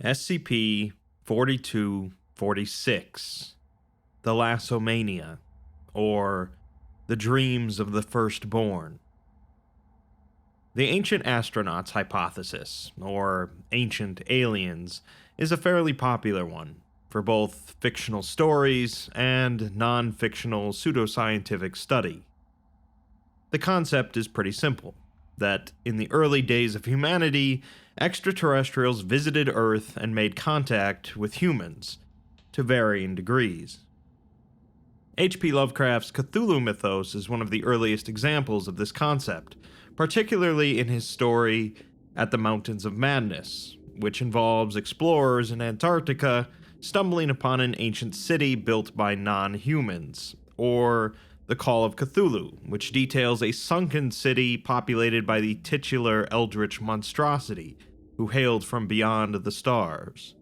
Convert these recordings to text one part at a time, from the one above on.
SCP-4246, Thalassomania, or the Dreams of the Firstborn. The Ancient Astronauts hypothesis, or Ancient Aliens, is a fairly popular one for both fictional stories and non-fictional pseudoscientific study. The concept is pretty simple, that in the early days of humanity, extraterrestrials visited Earth and made contact with humans, to varying degrees. H.P. Lovecraft's Cthulhu mythos is one of the earliest examples of this concept, particularly in his story At the Mountains of Madness, which involves explorers in Antarctica stumbling upon an ancient city built by non-humans, or The Call of Cthulhu, which details a sunken city populated by the titular eldritch monstrosity who hailed from beyond the stars.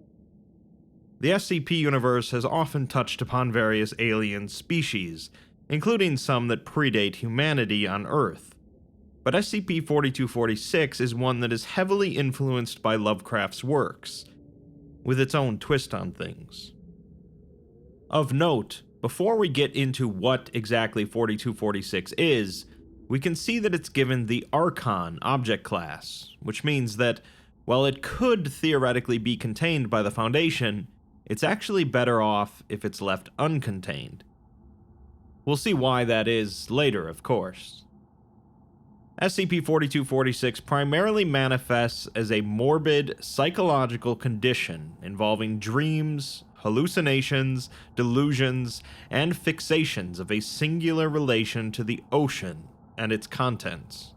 The SCP universe has often touched upon various alien species, including some that predate humanity on Earth, but SCP-4246 is one that is heavily influenced by Lovecraft's works, with its own twist on things. Of note, before we get into what exactly 4246 is, we can see that it's given the Archon object class, which means that, while it could theoretically be contained by the Foundation, it's actually better off if it's left uncontained. We'll see why that is later, of course. SCP-4246 primarily manifests as a morbid psychological condition involving dreams, hallucinations, delusions, and fixations of a singular relation to the ocean and its contents.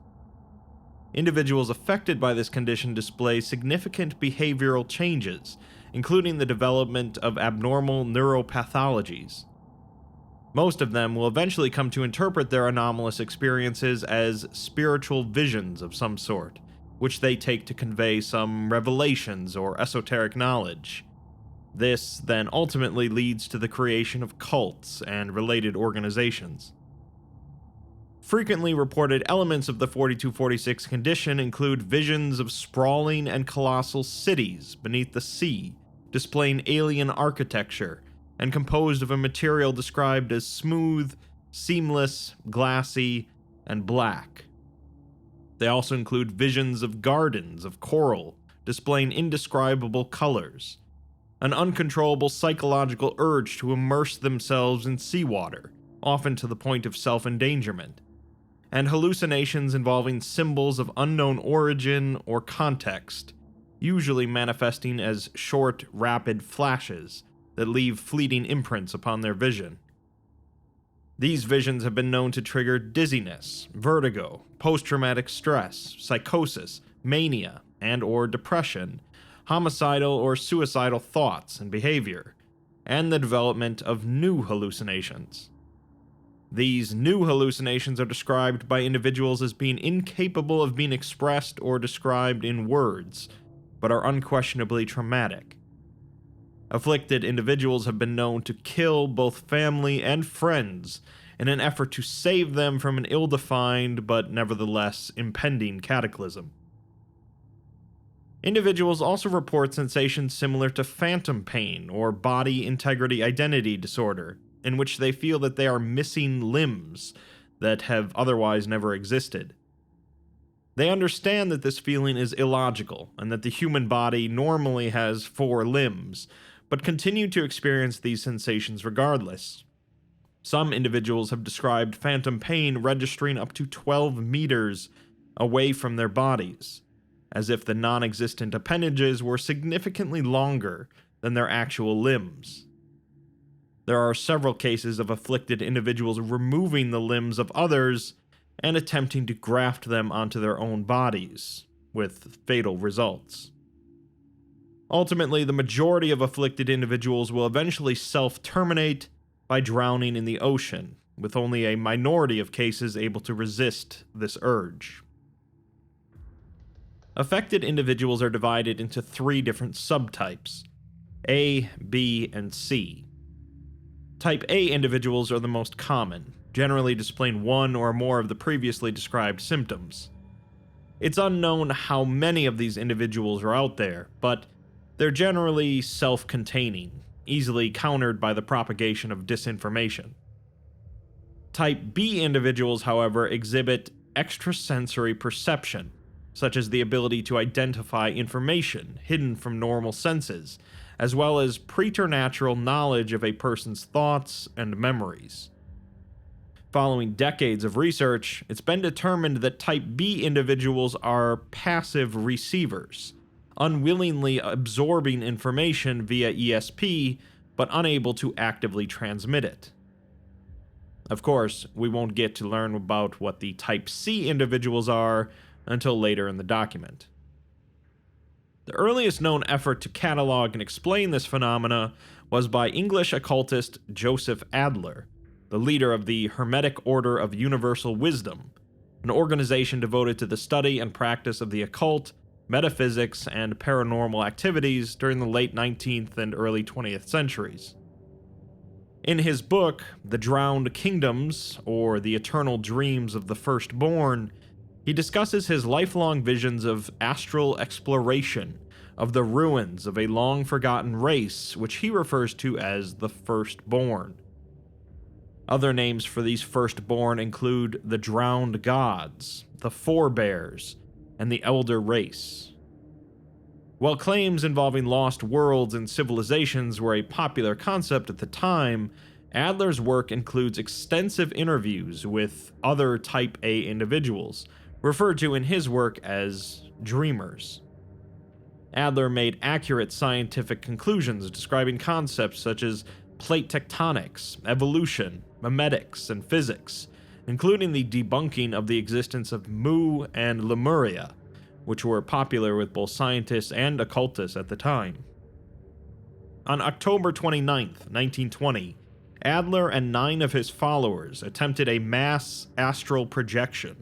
Individuals affected by this condition display significant behavioral changes, including the development of abnormal neuropathologies. Most of them will eventually come to interpret their anomalous experiences as spiritual visions of some sort, which they take to convey some revelations or esoteric knowledge. This then ultimately leads to the creation of cults and related organizations. Frequently reported elements of the 4246 condition include visions of sprawling and colossal cities beneath the sea, displaying alien architecture, and composed of a material described as smooth, seamless, glassy, and black. They also include visions of gardens of coral, displaying indescribable colors, an uncontrollable psychological urge to immerse themselves in seawater, often to the point of self-endangerment, and hallucinations involving symbols of unknown origin or context, usually manifesting as short, rapid flashes that leave fleeting imprints upon their vision. These visions have been known to trigger dizziness, vertigo, post-traumatic stress, psychosis, mania, and/or depression, homicidal or suicidal thoughts and behavior, and the development of new hallucinations. These new hallucinations are described by individuals as being incapable of being expressed or described in words, but are unquestionably traumatic. Afflicted individuals have been known to kill both family and friends in an effort to save them from an ill-defined but nevertheless impending cataclysm. Individuals also report sensations similar to phantom pain or body integrity identity disorder, in which they feel that they are missing limbs that have otherwise never existed. They understand that this feeling is illogical and that the human body normally has 4 limbs, but continue to experience these sensations regardless. Some individuals have described phantom pain registering up to 12 meters away from their bodies, as if the non-existent appendages were significantly longer than their actual limbs. There are several cases of afflicted individuals removing the limbs of others and attempting to graft them onto their own bodies, with fatal results. Ultimately, the majority of afflicted individuals will eventually self-terminate by drowning in the ocean, with only a minority of cases able to resist this urge. Affected individuals are divided into 3 different subtypes: A, B, and C. Type A individuals are the most common, generally displaying one or more of the previously described symptoms. It's unknown how many of these individuals are out there, but They're generally self-containing, easily countered by the propagation of disinformation. Type B individuals, however, exhibit extrasensory perception, such as the ability to identify information hidden from normal senses, as well as preternatural knowledge of a person's thoughts and memories. Following decades of research, it's been determined that Type B individuals are passive receivers, unwillingly absorbing information via ESP, but unable to actively transmit it. Of course, we won't get to learn about what the Type C individuals are until later in the document. The earliest known effort to catalog and explain this phenomena was by English occultist Joseph Adler, the leader of the Hermetic Order of Universal Wisdom, an organization devoted to the study and practice of the occult, metaphysics, and paranormal activities during the late 19th and early 20th centuries. In his book, The Drowned Kingdoms, or The Eternal Dreams of the Firstborn, he discusses his lifelong visions of astral exploration of the ruins of a long-forgotten race, which he refers to as the Firstborn. Other names for these Firstborn include the Drowned Gods, the Forebears, and the Elder Race. While claims involving lost worlds and civilizations were a popular concept at the time, Adler's work includes extensive interviews with other Type A individuals, referred to in his work as dreamers. Adler made accurate scientific conclusions describing concepts such as plate tectonics, evolution, memetics, and physics, including the debunking of the existence of Mu and Lemuria, which were popular with both scientists and occultists at the time. On October 29, 1920, Adler and 9 of his followers attempted a mass astral projection,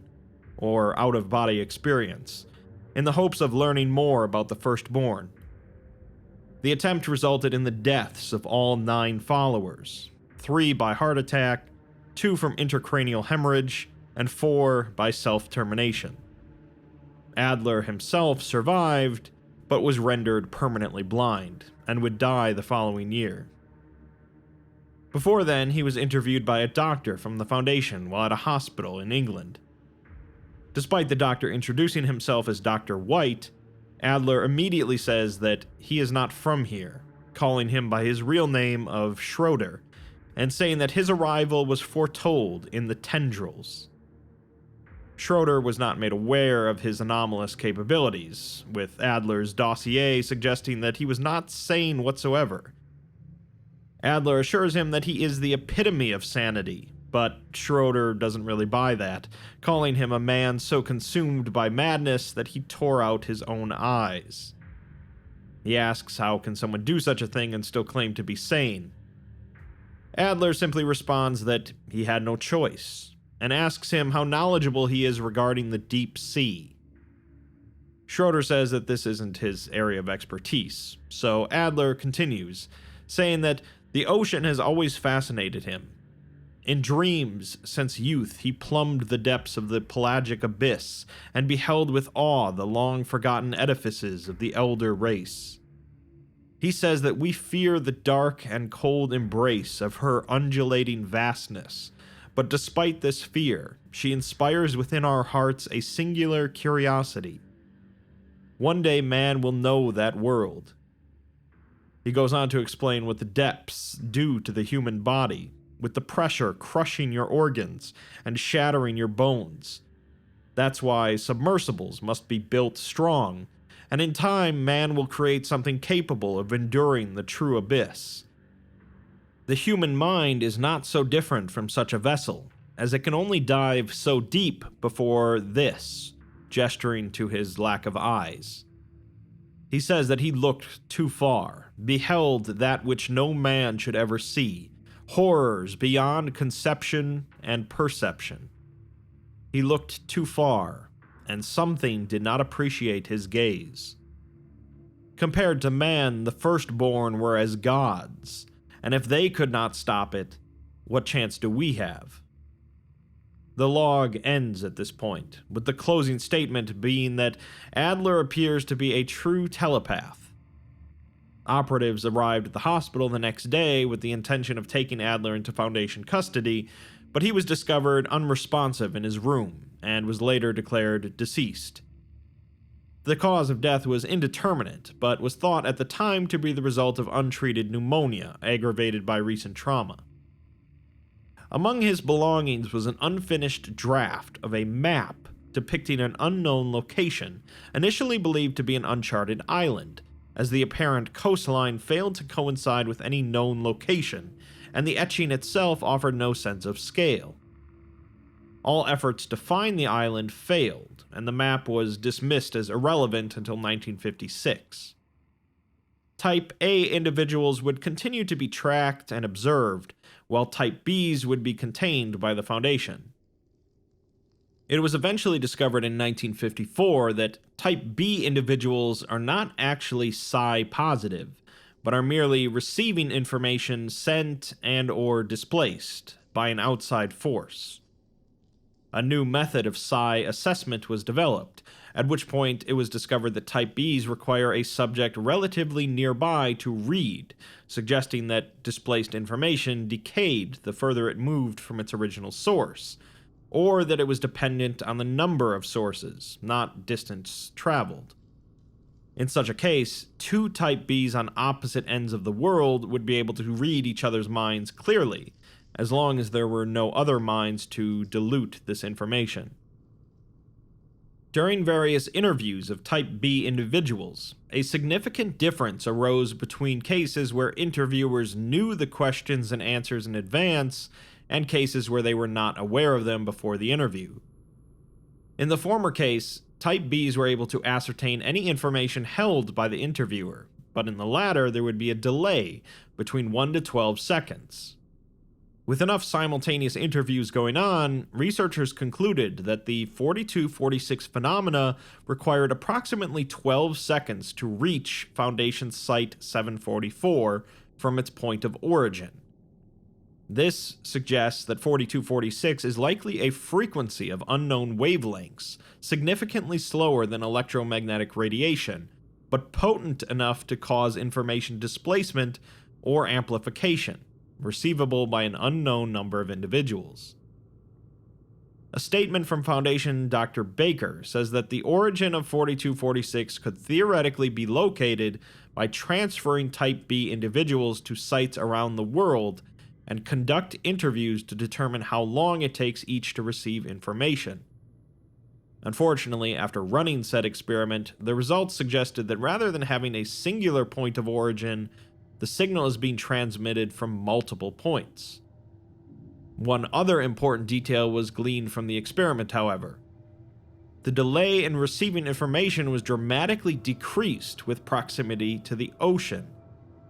or out-of-body experience, in the hopes of learning more about the Firstborn. The attempt resulted in the deaths of all 9 followers, 3 by heart attack, 2 from intracranial hemorrhage, and 4 by self-termination. Adler himself survived, but was rendered permanently blind, and would die the following year. Before then, he was interviewed by a doctor from the Foundation while at a hospital in England. Despite the doctor introducing himself as Dr. White, Adler immediately says that he is not from here, calling him by his real name of Schroeder, and saying that his arrival was foretold in the tendrils. Schroeder was not made aware of his anomalous capabilities, with Adler's dossier suggesting that he was not sane whatsoever. Adler assures him that he is the epitome of sanity, but Schroeder doesn't really buy that, calling him a man so consumed by madness that he tore out his own eyes. He asks how can someone do such a thing and still claim to be sane. Adler simply responds that he had no choice, and asks him how knowledgeable he is regarding the deep sea. Schroeder says that this isn't his area of expertise, so Adler continues, saying that the ocean has always fascinated him. In dreams, since youth, he plumbed the depths of the pelagic abyss and beheld with awe the long-forgotten edifices of the elder race. He says that we fear the dark and cold embrace of her undulating vastness, but despite this fear, she inspires within our hearts a singular curiosity. One day man will know that world. He goes on to explain what the depths do to the human body, with the pressure crushing your organs and shattering your bones. That's why submersibles must be built strong, and in time man will create something capable of enduring the true abyss. The human mind is not so different from such a vessel, as it can only dive so deep before this, gesturing to his lack of eyes. He says that he looked too far, beheld that which no man should ever see, horrors beyond conception and perception. He looked too far, and something did not appreciate his gaze. Compared to man, the Firstborn were as gods, and if they could not stop it, what chance do we have? The log ends at this point, with the closing statement being that Adler appears to be a true telepath. Operatives arrived at the hospital the next day with the intention of taking Adler into Foundation custody, but he was discovered unresponsive in his room and was later declared deceased. The cause of death was indeterminate, but was thought at the time to be the result of untreated pneumonia aggravated by recent trauma. Among his belongings was an unfinished draft of a map depicting an unknown location, initially believed to be an uncharted island, as the apparent coastline failed to coincide with any known location, and the etching itself offered no sense of scale. All efforts to find the island failed, and the map was dismissed as irrelevant until 1956. Type A individuals would continue to be tracked and observed, while Type Bs would be contained by the Foundation. It was eventually discovered in 1954 that Type B individuals are not actually psi-positive, but are merely receiving information sent and/or displaced by an outside force. A new method of psi assessment was developed, at which point it was discovered that Type Bs require a subject relatively nearby to read, suggesting that displaced information decayed the further it moved from its original source, or that it was dependent on the number of sources, not distance traveled. In such a case, two Type Bs on opposite ends of the world would be able to read each other's minds clearly, as long as there were no other minds to dilute this information. During various interviews of Type B individuals, a significant difference arose between cases where interviewers knew the questions and answers in advance and cases where they were not aware of them before the interview. In the former case, Type Bs were able to ascertain any information held by the interviewer, but in the latter there would be a delay between 1 to 12 seconds. With enough simultaneous interviews going on, researchers concluded that the 4246 phenomena required approximately 12 seconds to reach Foundation Site 744 from its point of origin. This suggests that 4246 is likely a frequency of unknown wavelengths, significantly slower than electromagnetic radiation, but potent enough to cause information displacement or amplification, receivable by an unknown number of individuals. A statement from Foundation Dr. Baker says that the origin of 4246 could theoretically be located by transferring Type B individuals to sites around the world and conduct interviews to determine how long it takes each to receive information. Unfortunately, after running said experiment, the results suggested that rather than having a singular point of origin, the signal is being transmitted from multiple points. One other important detail was gleaned from the experiment, however. The delay in receiving information was dramatically decreased with proximity to the ocean,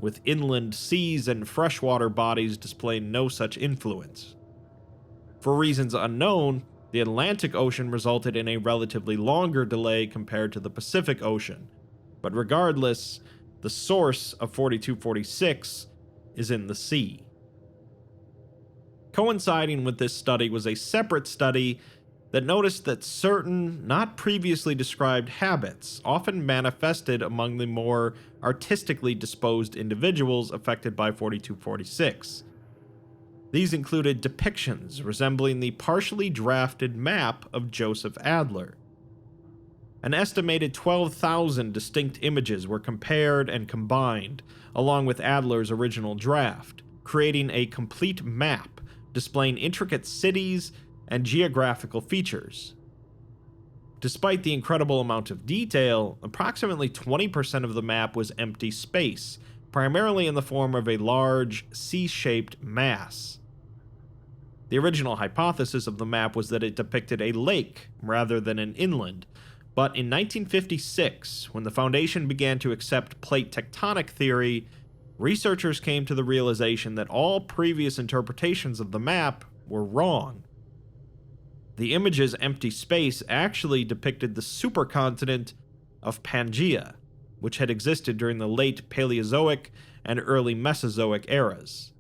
with inland seas and freshwater bodies displaying no such influence. For reasons unknown, the Atlantic Ocean resulted in a relatively longer delay compared to the Pacific Ocean, but regardless, the source of 4246 is in the sea. Coinciding with this study was a separate study that noticed that certain, not previously described habits often manifested among the more artistically disposed individuals affected by 4246. These included depictions resembling the partially drafted map of Joseph Adler. An estimated 12,000 distinct images were compared and combined, along with Adler's original draft, creating a complete map displaying intricate cities and geographical features. Despite the incredible amount of detail, approximately 20% of the map was empty space, primarily in the form of a large, C-shaped mass. The original hypothesis of the map was that it depicted a lake rather than an inland, but in 1956, when the Foundation began to accept plate tectonic theory, researchers came to the realization that all previous interpretations of the map were wrong. The image's empty space actually depicted the supercontinent of Pangaea, which had existed during the late Paleozoic and early Mesozoic eras.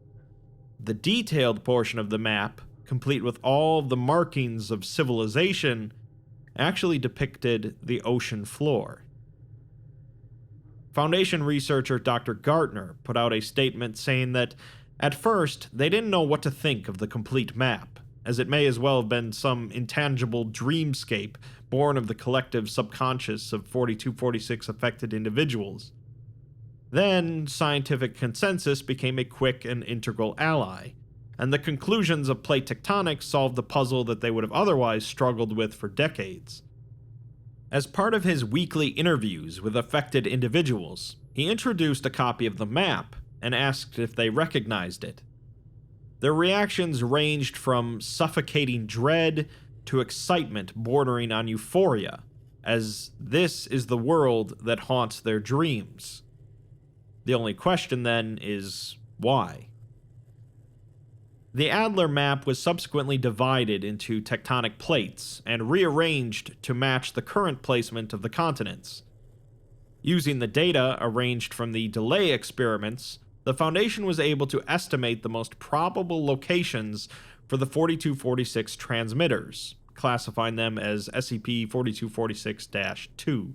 The detailed portion of the map, complete with all the markings of civilization, actually depicted the ocean floor. Foundation researcher Dr. Gartner put out a statement saying that, at first, they didn't know what to think of the complete map, as it may as well have been some intangible dreamscape born of the collective subconscious of 4246 affected individuals. Then, scientific consensus became a quick and integral ally, and the conclusions of plate tectonics solved the puzzle that they would have otherwise struggled with for decades. As part of his weekly interviews with affected individuals, he introduced a copy of the map and asked if they recognized it. Their reactions ranged from suffocating dread to excitement bordering on euphoria, as this is the world that haunts their dreams. The only question then is, why? The Adler map was subsequently divided into tectonic plates and rearranged to match the current placement of the continents. Using the data arranged from the delay experiments, the Foundation was able to estimate the most probable locations for the 4246 transmitters, classifying them as SCP-4246-2.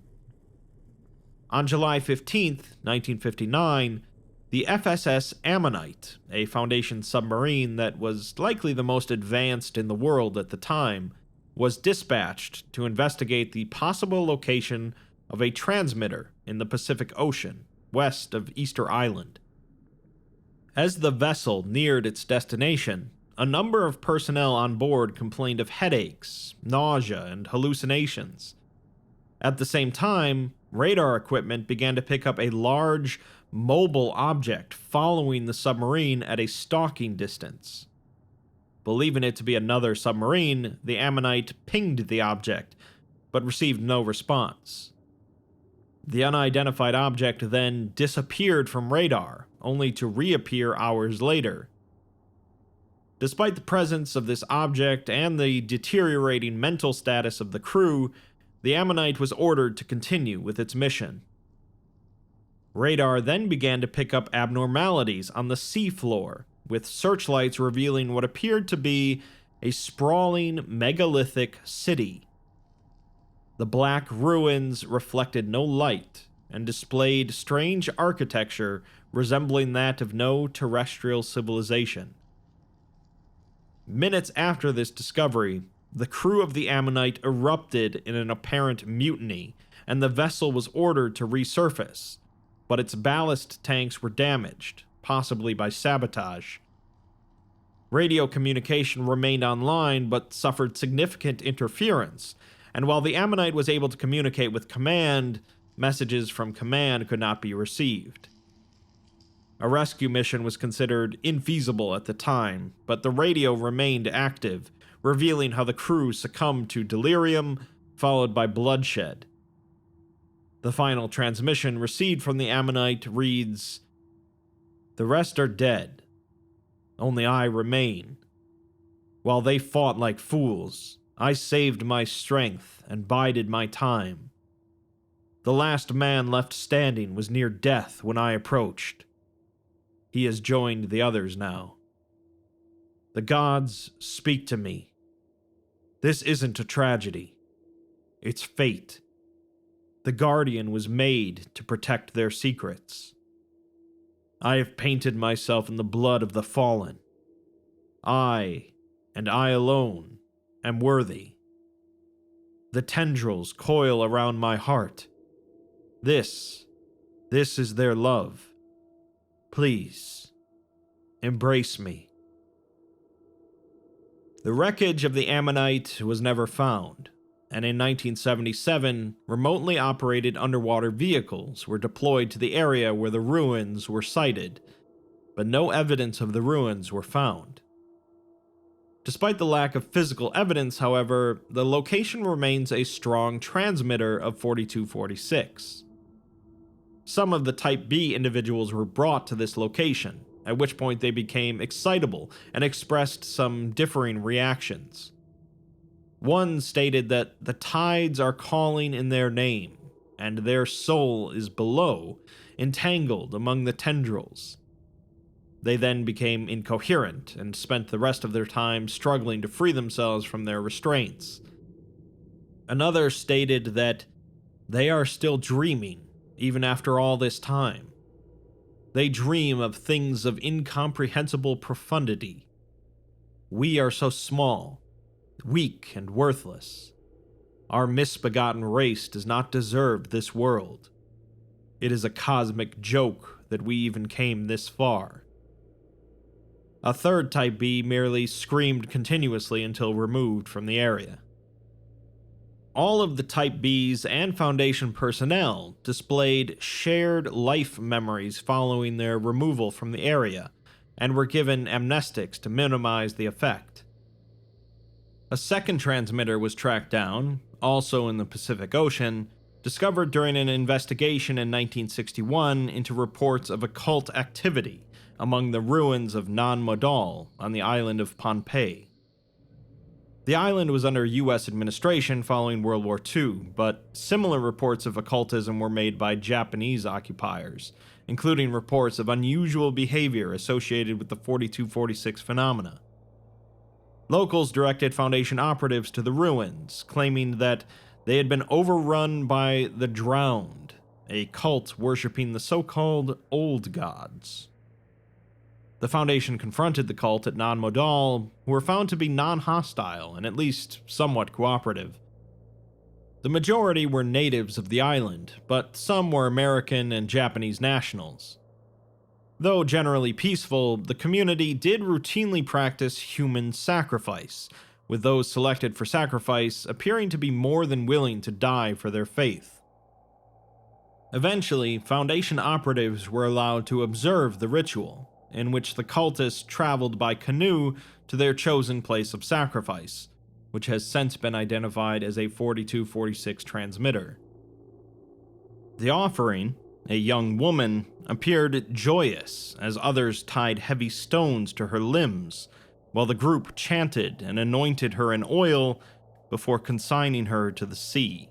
On July 15, 1959, the FSS Ammonite, a Foundation submarine that was likely the most advanced in the world at the time, was dispatched to investigate the possible location of a transmitter in the Pacific Ocean, west of Easter Island. As the vessel neared its destination, a number of personnel on board complained of headaches, nausea, and hallucinations. At the same time, radar equipment began to pick up a large, mobile object following the submarine at a stalking distance. Believing it to be another submarine, the Ammonite pinged the object, but received no response. The unidentified object then disappeared from radar, only to reappear hours later. Despite the presence of this object and the deteriorating mental status of the crew, the Ammonite was ordered to continue with its mission. Radar then began to pick up abnormalities on the seafloor, with searchlights revealing what appeared to be a sprawling megalithic city. The black ruins reflected no light and displayed strange architecture resembling that of no terrestrial civilization. Minutes after this discovery, the crew of the Ammonite erupted in an apparent mutiny, and the vessel was ordered to resurface, but its ballast tanks were damaged, possibly by sabotage. Radio communication remained online but suffered significant interference, and while the Ammonite was able to communicate with command, messages from command could not be received. A rescue mission was considered infeasible at the time, but the radio remained active, revealing how the crew succumbed to delirium, followed by bloodshed. The final transmission received from the Ammonite reads, "The rest are dead. Only I remain. While they fought like fools, I saved my strength and bided my time. The last man left standing was near death when I approached. He has joined the others now. The gods speak to me. This isn't a tragedy. It's fate. The Guardian was made to protect their secrets. I have painted myself in the blood of the fallen. I, and I alone, am worthy. The tendrils coil around my heart. This is their love. Please, embrace me." The wreckage of the Ammonite was never found, and in 1977, remotely operated underwater vehicles were deployed to the area where the ruins were sighted, but no evidence of the ruins were found. Despite the lack of physical evidence, however, the location remains a strong transmitter of 4246. Some of the Type B individuals were brought to this location, at which point they became excitable and expressed some differing reactions. One stated that the tides are calling in their name, and their soul is below, entangled among the tendrils. They then became incoherent and spent the rest of their time struggling to free themselves from their restraints. Another stated that they are still dreaming, even after all this time. They dream of things of incomprehensible profundity. We are so small, weak, and worthless. Our misbegotten race does not deserve this world. It is a cosmic joke that we even came this far. A third Type B merely screamed continuously until removed from the area. All of the Type Bs and Foundation personnel displayed shared life memories following their removal from the area, and were given amnestics to minimize the effect. A second transmitter was tracked down, also in the Pacific Ocean, discovered during an investigation in 1961 into reports of occult activity among the ruins of Non-Modal on the island of Ponape. The island was under US administration following World War II, but similar reports of occultism were made by Japanese occupiers, including reports of unusual behavior associated with the 4246 phenomena. Locals directed Foundation operatives to the ruins, claiming that they had been overrun by the Drowned, a cult worshipping the so-called Old Gods. The Foundation confronted the cult at Non-Modal, who were found to be non-hostile and at least somewhat cooperative. The majority were natives of the island, but some were American and Japanese nationals. Though generally peaceful, the community did routinely practice human sacrifice, with those selected for sacrifice appearing to be more than willing to die for their faith. Eventually, Foundation operatives were allowed to observe the ritual, in which the cultists traveled by canoe to their chosen place of sacrifice, which has since been identified as a 4246 transmitter. The offering, a young woman, appeared joyous as others tied heavy stones to her limbs, while the group chanted and anointed her in oil before consigning her to the sea.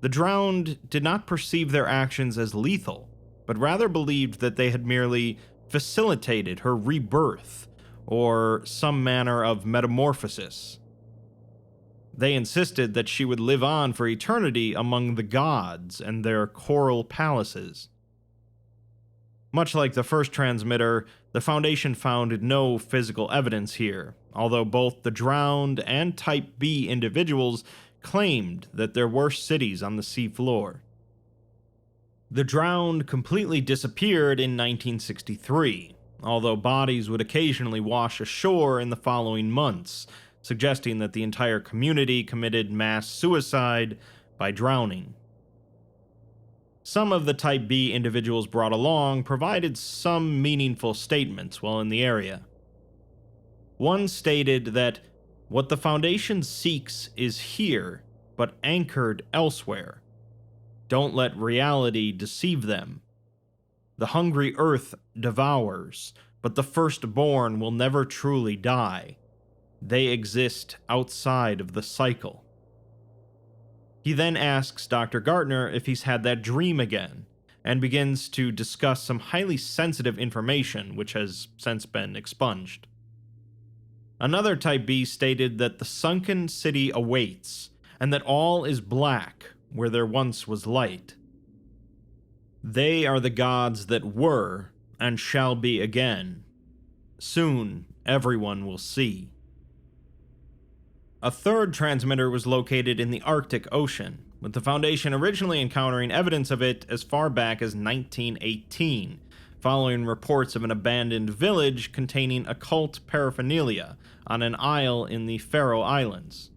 The Drowned did not perceive their actions as lethal, but rather believed that they had merely facilitated her rebirth, or some manner of metamorphosis. They insisted that she would live on for eternity among the gods and their coral palaces. Much like the first transmitter, the Foundation found no physical evidence here, although both the Drowned and Type B individuals claimed that there were cities on the seafloor. The Drowned completely disappeared in 1963, although bodies would occasionally wash ashore in the following months, suggesting that the entire community committed mass suicide by drowning. Some of the Type B individuals brought along provided some meaningful statements while in the area. One stated that what the Foundation seeks is here, but anchored elsewhere. Don't let reality deceive them. The hungry earth devours, but the firstborn will never truly die. They exist outside of the cycle. He then asks Dr. Gartner if he's had that dream again, and begins to discuss some highly sensitive information which has since been expunged. Another Type B stated that the sunken city awaits, and that all is black where there once was light. They are the gods that were, and shall be again. Soon, everyone will see. A third transmitter was located in the Arctic Ocean, with the Foundation originally encountering evidence of it as far back as 1918, following reports of an abandoned village containing occult paraphernalia on an isle in the Faroe Islands.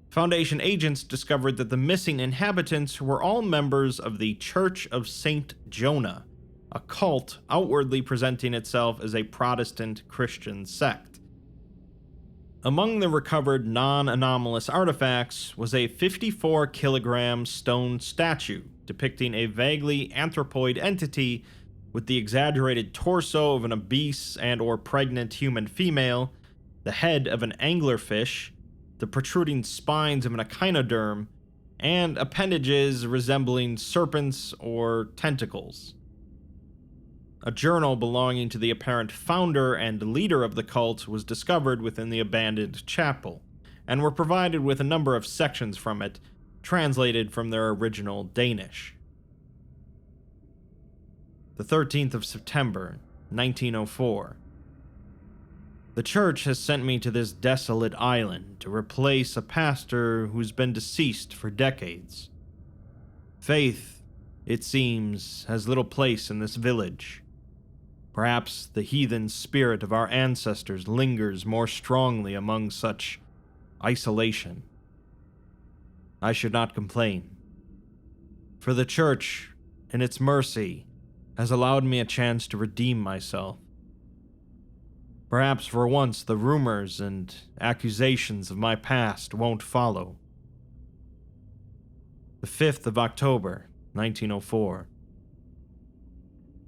Foundation agents discovered that the missing inhabitants were all members of the Church of Saint Jonah, a cult outwardly presenting itself as a Protestant Christian sect. Among the recovered non-anomalous artifacts was a 54-kilogram stone statue depicting a vaguely anthropoid entity with the exaggerated torso of an obese and/or pregnant human female, the head of an anglerfish, the protruding spines of an echinoderm, and appendages resembling serpents or tentacles. A journal belonging to the apparent founder and leader of the cult was discovered within the abandoned chapel, and were provided with a number of sections from it, translated from their original Danish. The 13th of September, 1904. The church has sent me to this desolate island to replace a pastor who's been deceased for decades. Faith, it seems, has little place in this village. Perhaps the heathen spirit of our ancestors lingers more strongly among such isolation. I should not complain, for the church, in its mercy, has allowed me a chance to redeem myself. Perhaps for once the rumors and accusations of my past won't follow. The 5th of October, 1904.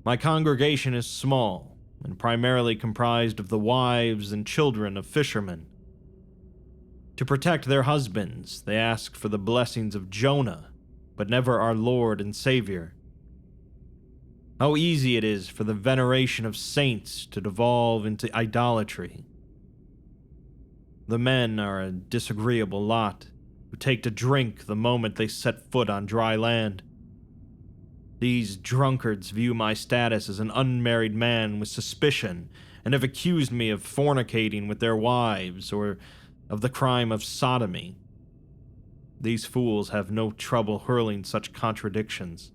My congregation is small and primarily comprised of the wives and children of fishermen. To protect their husbands, they ask for the blessings of Jonah, but never our Lord and Savior. How easy it is for the veneration of saints to devolve into idolatry. The men are a disagreeable lot who take to drink the moment they set foot on dry land. These drunkards view my status as an unmarried man with suspicion and have accused me of fornicating with their wives or of the crime of sodomy. These fools have no trouble hurling such contradictions.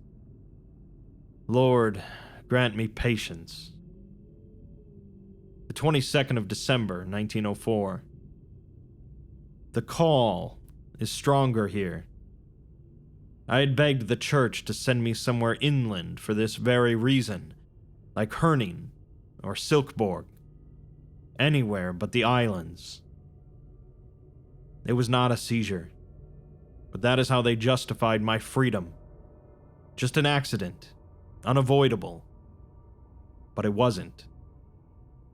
Lord, grant me patience. The 22nd of December, 1904. The call is stronger here. I had begged the church to send me somewhere inland for this very reason, like Herning or Silkeborg, anywhere but the islands. It was not a seizure, but that is how they justified my freedom. Just an accident. Unavoidable. But it wasn't.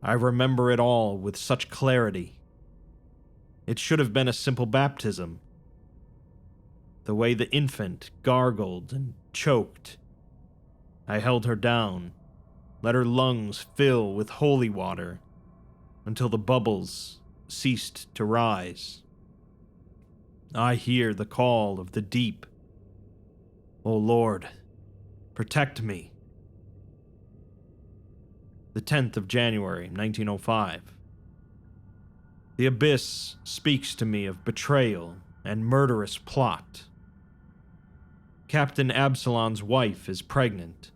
I remember it all with such clarity. It should have been a simple baptism. The way the infant gargled and choked. I held her down, let her lungs fill with holy water, until the bubbles ceased to rise. I hear the call of the deep. O Lord, protect me. The 10th of January, 1905. The abyss speaks to me of betrayal and murderous plot. Captain Absalon's wife is pregnant,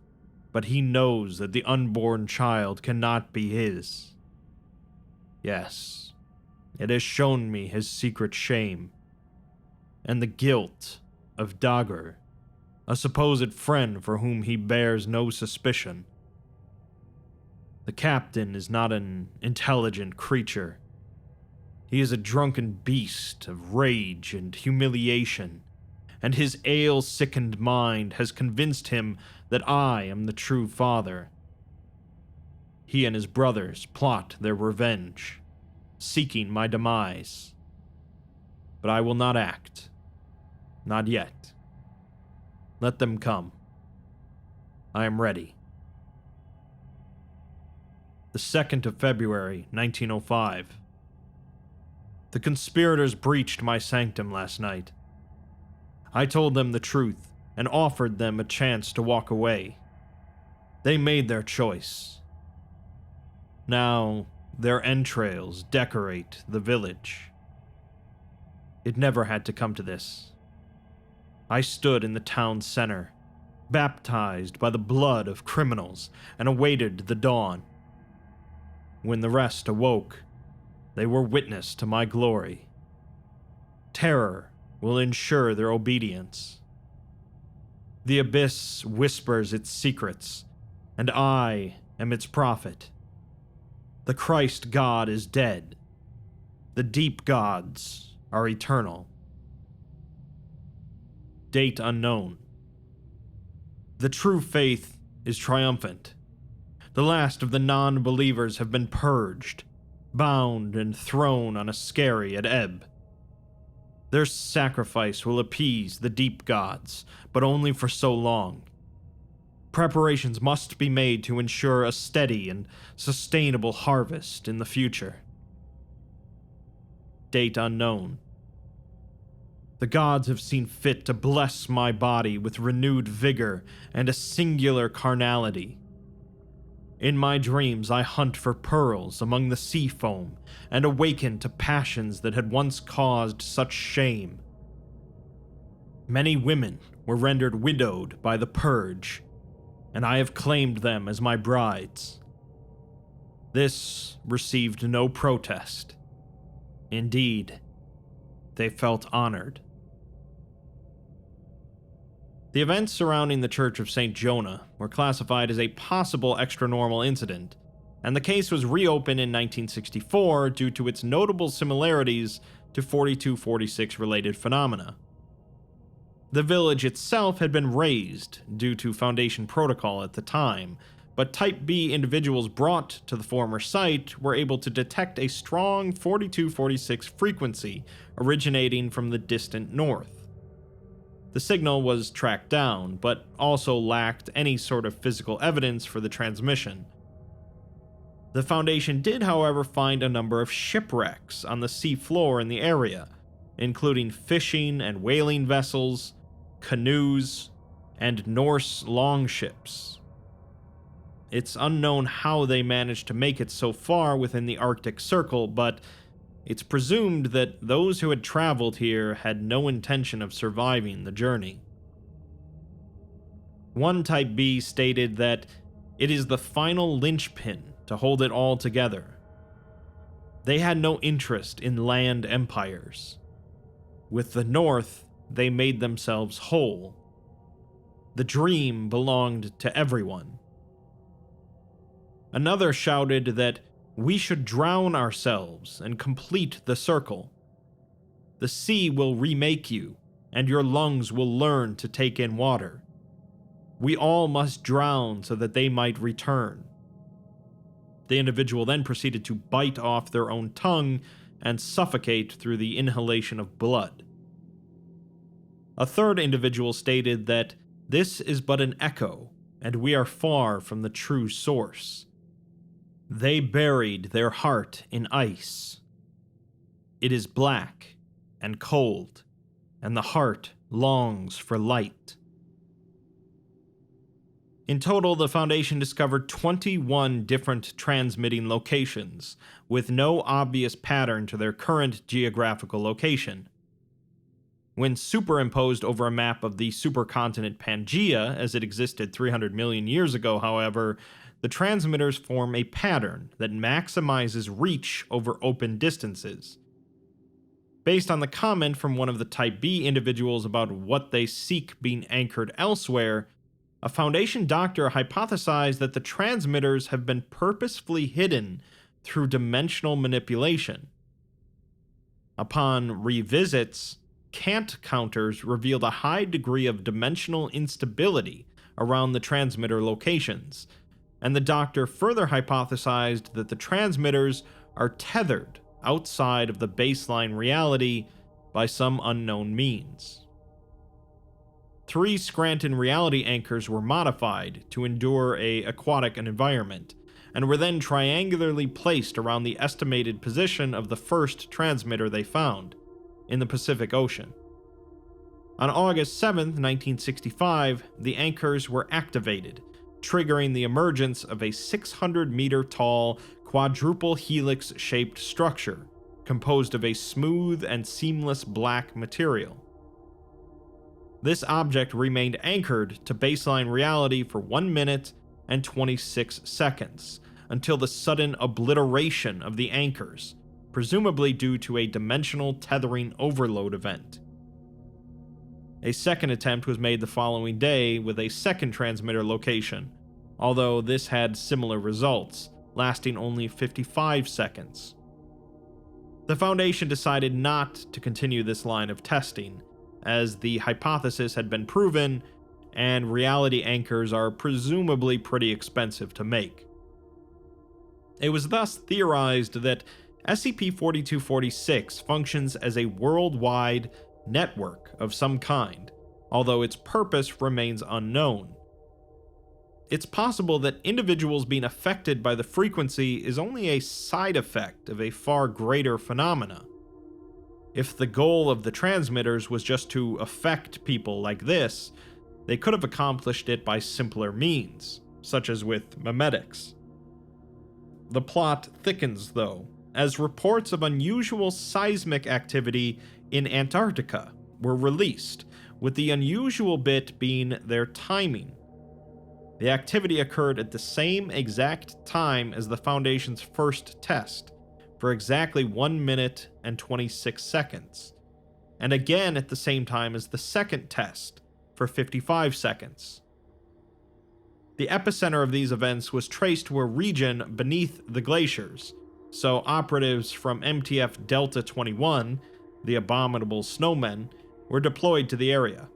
but he knows that the unborn child cannot be his. Yes, it has shown me his secret shame, and the guilt of Dagger, a supposed friend for whom he bears no suspicion. The captain is not an intelligent creature. He is a drunken beast of rage and humiliation, and his ale-sickened mind has convinced him that I am the true father. He and his brothers plot their revenge, seeking my demise. But I will not act. Not yet. Let them come. I am ready. The 2nd of February, 1905. The conspirators breached my sanctum last night. I told them the truth and offered them a chance to walk away. They made their choice. Now, their entrails decorate the village. It never had to come to this. I stood in the town center, baptized by the blood of criminals, and awaited the dawn. When the rest awoke, they were witness to my glory. Terror will ensure their obedience. The abyss whispers its secrets, and I am its prophet. The Christ God is dead. The deep gods are eternal. Date unknown. The true faith is triumphant. The last of the non-believers have been purged, bound and thrown on a skerry at ebb. Their sacrifice will appease the deep gods, but only for so long. Preparations must be made to ensure a steady and sustainable harvest in the future. Date unknown. The gods have seen fit to bless my body with renewed vigor and a singular carnality, In my dreams, I hunt for pearls among the sea foam and awaken to passions that had once caused such shame. Many women were rendered widowed by the purge, and I have claimed them as my brides. This received no protest. Indeed, they felt honored. The events surrounding the Church of St. Jonah were classified as a possible extranormal incident, and the case was reopened in 1964 due to its notable similarities to 4246 related phenomena. The village itself had been razed due to Foundation protocol at the time, but Type B individuals brought to the former site were able to detect a strong 4246 frequency originating from the distant north. The signal was tracked down, but also lacked any sort of physical evidence for the transmission. The Foundation did, however, find a number of shipwrecks on the sea floor in the area, including fishing and whaling vessels, canoes, and Norse longships. It's unknown how they managed to make it so far within the Arctic Circle, but it's presumed that those who had traveled here had no intention of surviving the journey. One Type B stated that it is the final linchpin to hold it all together. They had no interest in land empires. With the North, they made themselves whole. The dream belonged to everyone. Another shouted that we should drown ourselves and complete the circle. The sea will remake you, and your lungs will learn to take in water. We all must drown so that they might return. The individual then proceeded to bite off their own tongue and suffocate through the inhalation of blood. A third individual stated that this is but an echo, and we are far from the true source. They buried their heart in ice. It is black and cold, and the heart longs for light. In total, the Foundation discovered 21 different transmitting locations, with no obvious pattern to their current geographical location. When superimposed over a map of the supercontinent Pangaea as it existed 300 million years ago, however, the transmitters form a pattern that maximizes reach over open distances. Based on the comment from one of the Type B individuals about what they seek being anchored elsewhere, a Foundation doctor hypothesized that the transmitters have been purposefully hidden through dimensional manipulation. Upon revisits, cant counters revealed a high degree of dimensional instability around the transmitter locations, and the doctor further hypothesized that the transmitters are tethered outside of the baseline reality by some unknown means. 3 Scranton reality anchors were modified to endure an aquatic environment, and were then triangularly placed around the estimated position of the first transmitter they found, in the Pacific Ocean. On August 7, 1965, the anchors were activated, triggering the emergence of a 600-meter-tall quadruple helix-shaped structure composed of a smooth and seamless black material. This object remained anchored to baseline reality for 1 minute and 26 seconds, until the sudden obliteration of the anchors, presumably due to a dimensional tethering overload event. A second attempt was made the following day with a second transmitter location, although this had similar results, lasting only 55 seconds. The Foundation decided not to continue this line of testing, as the hypothesis had been proven, and reality anchors are presumably pretty expensive to make. It was thus theorized that SCP-4246 functions as a worldwide network of some kind, although its purpose remains unknown. It's possible that individuals being affected by the frequency is only a side effect of a far greater phenomena. If the goal of the transmitters was just to affect people like this, they could have accomplished it by simpler means, such as with memetics. The plot thickens, though, as reports of unusual seismic activity in Antarctica were released, with the unusual bit being their timing. The activity occurred at the same exact time as the Foundation's first test, for exactly 1 minute and 26 seconds, and again at the same time as the second test, for 55 seconds. The epicenter of these events was traced to a region beneath the glaciers, so operatives from MTF Delta 21, the abominable snowmen, were deployed to the area.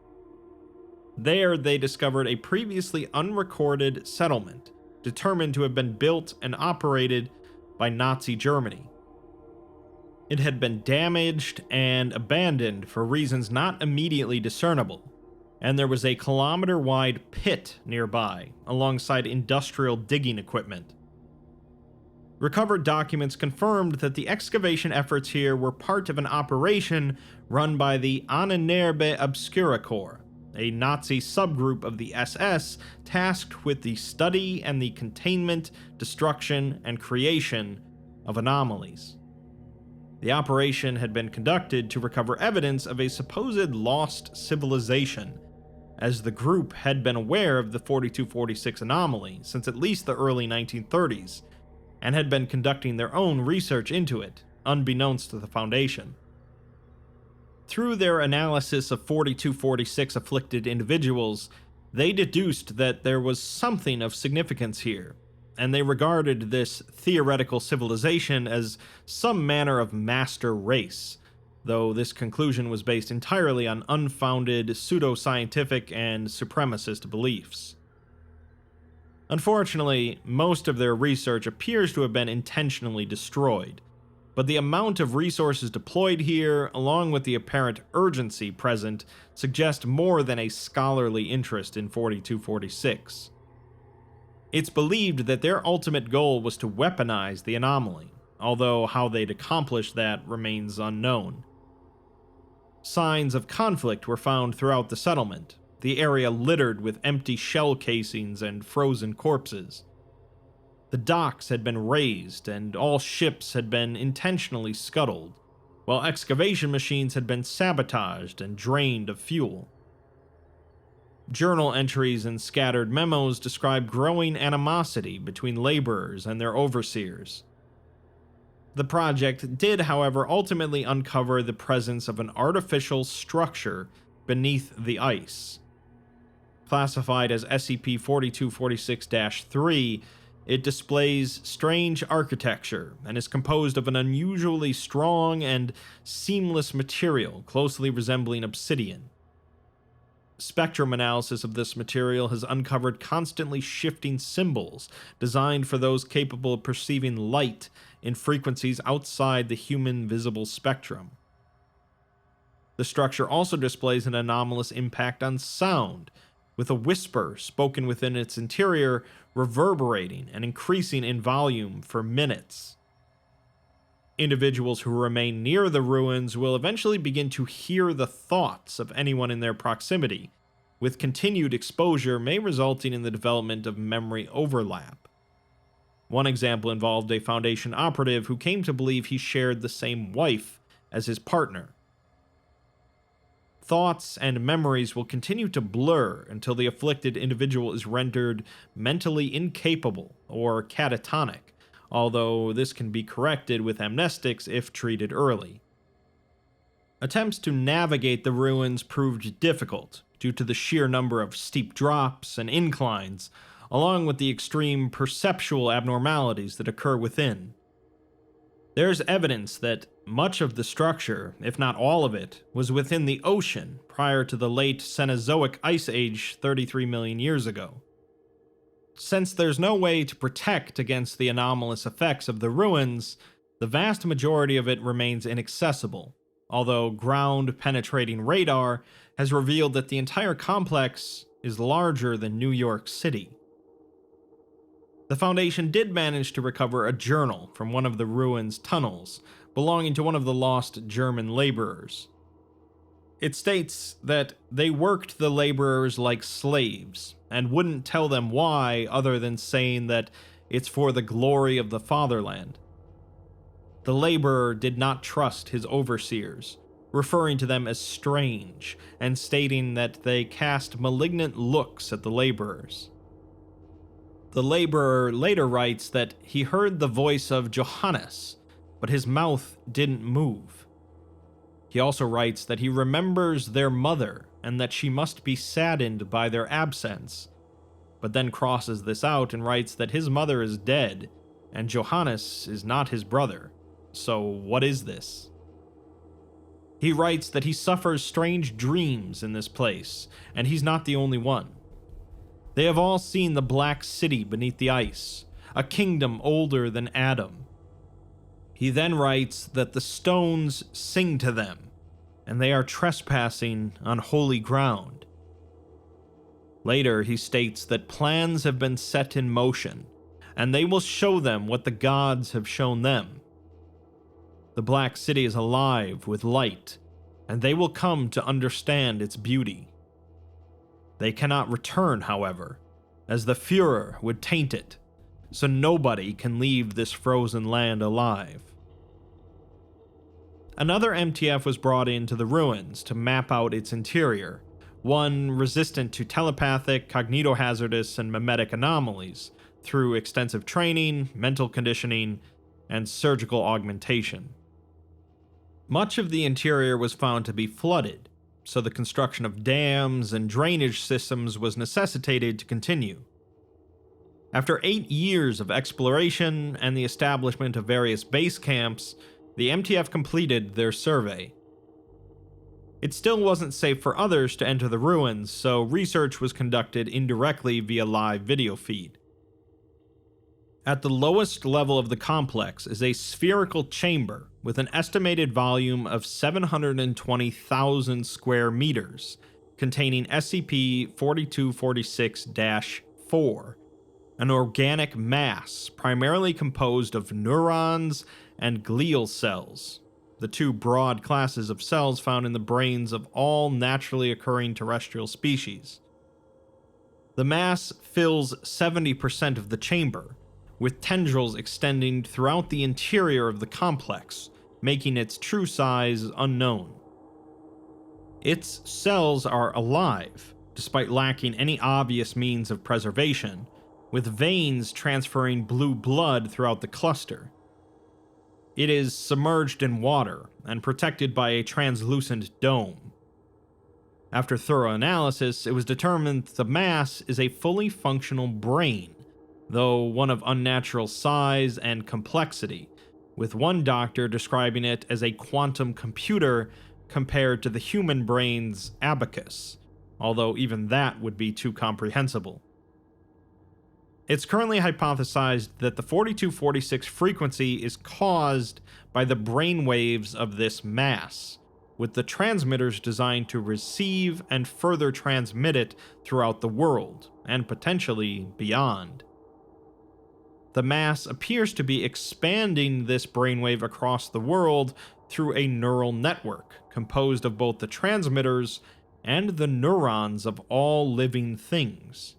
There, they discovered a previously unrecorded settlement, determined to have been built and operated by Nazi Germany. It had been damaged and abandoned for reasons not immediately discernible, and there was a kilometer-wide pit nearby, alongside industrial digging equipment. Recovered documents confirmed that the excavation efforts here were part of an operation run by the Ahnenerbe Obscura Corps, a Nazi subgroup of the SS tasked with the study and the containment, destruction, and creation of anomalies. The operation had been conducted to recover evidence of a supposed lost civilization, as the group had been aware of the 4246 anomaly since at least the early 1930s, and had been conducting their own research into it, unbeknownst to the Foundation. Through their analysis of 4246 afflicted individuals, they deduced that there was something of significance here, and they regarded this theoretical civilization as some manner of master race, though this conclusion was based entirely on unfounded pseudoscientific and supremacist beliefs. Unfortunately, most of their research appears to have been intentionally destroyed, but the amount of resources deployed here, along with the apparent urgency present, suggest more than a scholarly interest in 4246. It's believed that their ultimate goal was to weaponize the anomaly, although how they'd accomplish that remains unknown. Signs of conflict were found throughout the settlement, the area littered with empty shell casings and frozen corpses. The docks had been razed, and all ships had been intentionally scuttled, while excavation machines had been sabotaged and drained of fuel. Journal entries and scattered memos describe growing animosity between laborers and their overseers. The project did, however, ultimately uncover the presence of an artificial structure beneath the ice. Classified as SCP-4246-3, it displays strange architecture and is composed of an unusually strong and seamless material closely resembling obsidian. Spectrum analysis of this material has uncovered constantly shifting symbols designed for those capable of perceiving light in frequencies outside the human visible spectrum. The structure also displays an anomalous impact on sound, with a whisper spoken within its interior reverberating and increasing in volume for minutes. Individuals who remain near the ruins will eventually begin to hear the thoughts of anyone in their proximity, with continued exposure may resulting in the development of memory overlap. One example involved a Foundation operative who came to believe he shared the same wife as his partner. Thoughts and memories will continue to blur until the afflicted individual is rendered mentally incapable or catatonic, although this can be corrected with amnestics if treated early. Attempts to navigate the ruins proved difficult due to the sheer number of steep drops and inclines, along with the extreme perceptual abnormalities that occur within. There's evidence that much of the structure, if not all of it, was within the ocean prior to the late Cenozoic Ice Age 33 million years ago. Since there's no way to protect against the anomalous effects of the ruins, the vast majority of it remains inaccessible, although ground-penetrating radar has revealed that the entire complex is larger than New York City. The Foundation did manage to recover a journal from one of the ruins' tunnels, belonging to one of the lost German laborers. It states that they worked the laborers like slaves, and wouldn't tell them why other than saying that It's for the glory of the fatherland. The laborer did not trust his overseers, referring to them as strange and stating that they cast malignant looks at the laborers. The laborer later writes that he heard the voice of Johannes, but his mouth didn't move. He also writes that he remembers their mother and that she must be saddened by their absence, but then crosses this out and writes that his mother is dead and Johannes is not his brother. So what is this? He writes that he suffers strange dreams in this place, and he's not the only one. They have all seen the Black City beneath the ice, a kingdom older than Adam. He then writes that the stones sing to them, and they are trespassing on holy ground. Later, he states that plans have been set in motion, and they will show them what the gods have shown them. The Black City is alive with light, and they will come to understand its beauty. They cannot return, however, as the Führer would taint it, so nobody can leave this frozen land alive. Another MTF was brought into the ruins to map out its interior, one resistant to telepathic, cognitohazardous, and memetic anomalies through extensive training, mental conditioning, and surgical augmentation. Much of the interior was found to be flooded, so the construction of dams and drainage systems was necessitated to continue. After 8 years of exploration and the establishment of various base camps, the MTF completed their survey. It still wasn't safe for others to enter the ruins, so research was conducted indirectly via live video feed. At the lowest level of the complex is a spherical chamber with an estimated volume of 720,000 square meters, containing SCP-4246-4, an organic mass primarily composed of neurons and glial cells, the two broad classes of cells found in the brains of all naturally occurring terrestrial species. The mass fills 70% of the chamber, with tendrils extending throughout the interior of the complex, making its true size unknown. Its cells are alive, despite lacking any obvious means of preservation, with veins transferring blue blood throughout the cluster. It is submerged in water and protected by a translucent dome. After thorough analysis, it was determined that the mass is a fully functional brain, though one of unnatural size and complexity, with one doctor describing it as a quantum computer compared to the human brain's abacus, although even that would be too comprehensible. It's currently hypothesized that the 4246 frequency is caused by the brain waves of this mass, with the transmitters designed to receive and further transmit it throughout the world, and potentially beyond. The mass appears to be expanding this brainwave across the world through a neural network composed of both the transmitters and the neurons of all living things.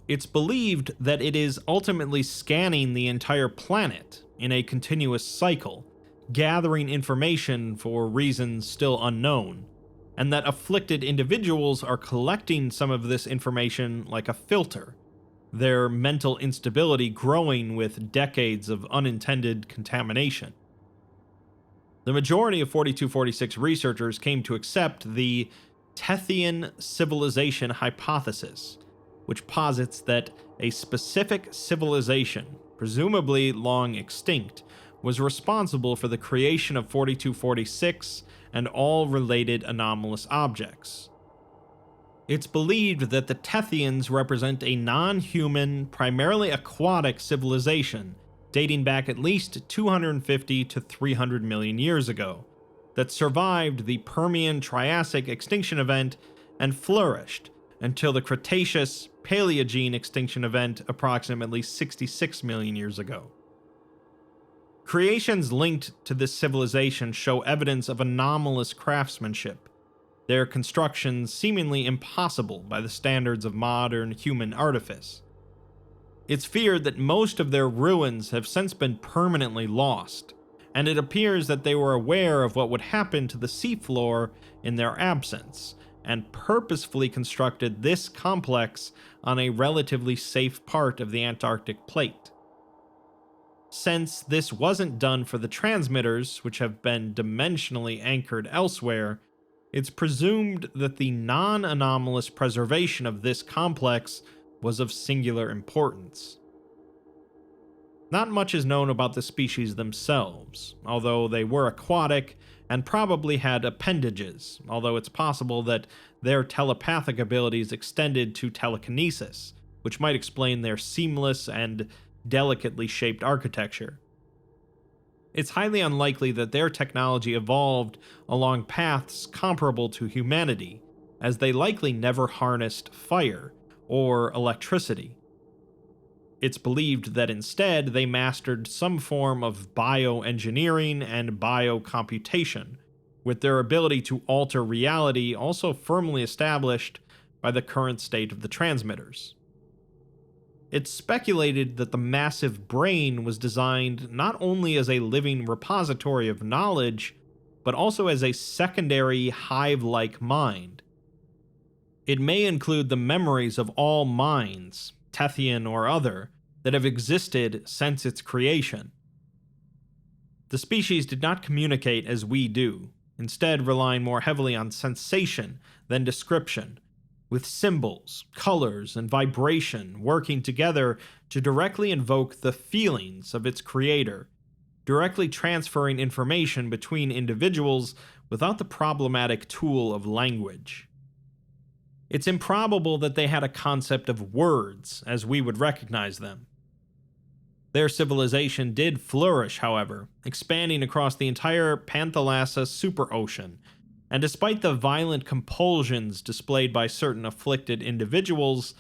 It's believed that it is ultimately scanning the entire planet in a continuous cycle, gathering information for reasons still unknown, and that afflicted individuals are collecting some of this information like a filter, their mental instability growing with decades of unintended contamination. The majority of 4246 researchers came to accept the Tean civilization hypothesis, which posits that a specific civilization, presumably long extinct, was responsible for the creation of 4246 and all related anomalous objects. It's believed that the Tethians represent a non-human, primarily aquatic civilization dating back at least 250 to 300 million years ago, that survived the Permian-Triassic extinction event and flourished until the Cretaceous-Paleogene extinction event approximately 66 million years ago. Creations linked to this civilization show evidence of anomalous craftsmanship, their constructions seemingly impossible by the standards of modern human artifice. It's feared that most of their ruins have since been permanently lost, and it appears that they were aware of what would happen to the seafloor in their absence, and purposefully constructed this complex on a relatively safe part of the Antarctic plate. Since this wasn't done for the transmitters, which have been dimensionally anchored elsewhere, it's presumed that the non-anomalous preservation of this complex was of singular importance. Not much is known about the species themselves, although they were aquatic and probably had appendages, although it's possible that their telepathic abilities extended to telekinesis, which might explain their seamless and delicately shaped architecture. It's highly unlikely that their technology evolved along paths comparable to humanity, as they likely never harnessed fire or electricity. It's believed that instead they mastered some form of bioengineering and biocomputation, with their ability to alter reality also firmly established by the current state of the transmitters. It's speculated that the massive brain was designed not only as a living repository of knowledge, but also as a secondary hive-like mind. It may include the memories of all minds, Tethian or other, that have existed since its creation. The species did not communicate as we do, instead relying more heavily on sensation than description, with symbols, colors, and vibration working together to directly invoke the feelings of its creator, directly transferring information between individuals without the problematic tool of language. It's improbable that they had a concept of words as we would recognize them. Their civilization did flourish, however, expanding across the entire Panthalassa superocean, and despite the violent compulsions displayed by certain afflicted individuals,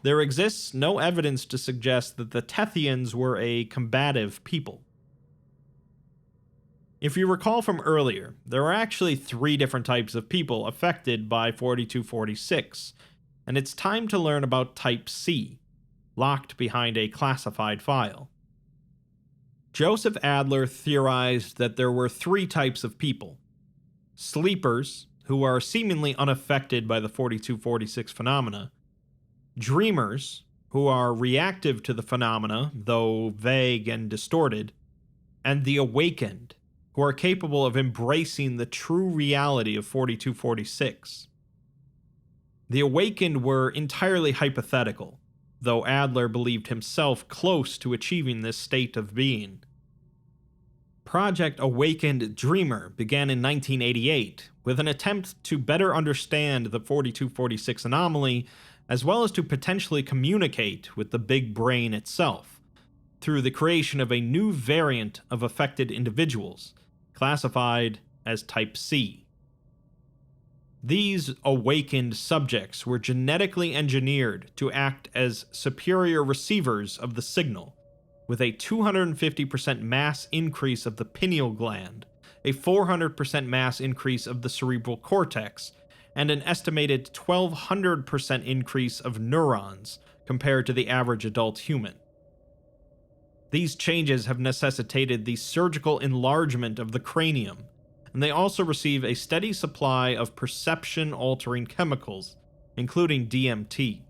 there exists no evidence to suggest that the Tethians were a combative people. If you recall from earlier, there are actually 3 different types of people affected by 4246, and it's time to learn about Type C, locked behind a classified file. Joseph Adler theorized that there were 3 types of people: sleepers, who are seemingly unaffected by the 4246 phenomena; dreamers, who are reactive to the phenomena, though vague and distorted; and the awakened, who are capable of embracing the true reality of 4246. The awakened were entirely hypothetical, though Adler believed himself close to achieving this state of being. Project Awakened Dreamer began in 1988 with an attempt to better understand the 4246 anomaly, as well as to potentially communicate with the big brain itself, through the creation of a new variant of affected individuals, classified as Type C. These awakened subjects were genetically engineered to act as superior receivers of the signal, with a 250% mass increase of the pineal gland, a 400% mass increase of the cerebral cortex, and an estimated 1200% increase of neurons compared to the average adult human. These changes have necessitated the surgical enlargement of the cranium, and they also receive a steady supply of perception-altering chemicals, including DMT.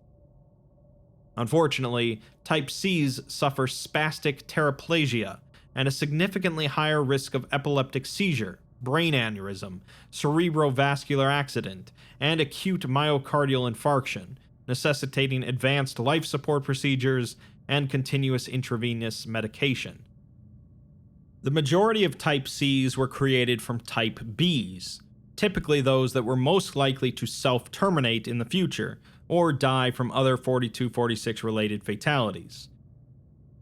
Unfortunately, Type Cs suffer spastic tetraplegia and a significantly higher risk of epileptic seizure, brain aneurysm, cerebrovascular accident, and acute myocardial infarction, necessitating advanced life support procedures and continuous intravenous medication. The majority of Type Cs were created from Type Bs, typically those that were most likely to self-terminate in the future, or die from other 4246 related fatalities.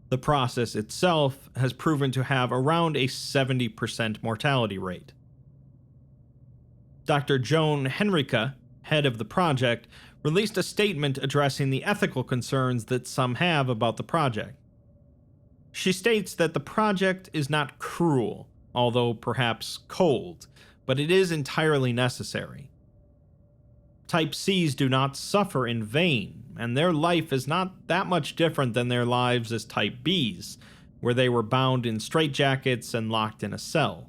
The process itself has proven to have around a 70% mortality rate. Dr. Joan Henrica, head of the project, released a statement addressing the ethical concerns that some have about the project. She states that the project is not cruel, although perhaps cold, but it is entirely necessary. Type Cs do not suffer in vain, and their life is not that much different than their lives as Type Bs, where they were bound in straitjackets and locked in a cell.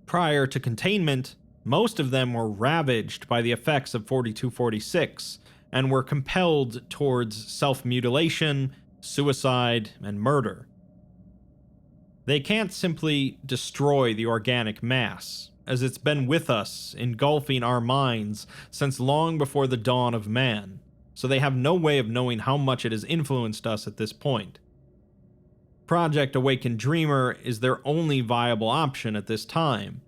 Prior to containment, most of them were ravaged by the effects of 4246 and were compelled towards self-mutilation, suicide, and murder. They can't simply destroy the organic mass, as it's been with us, engulfing our minds since long before the dawn of man, so they have no way of knowing how much it has influenced us at this point. Project Awakened Dreamer is their only viable option at this time,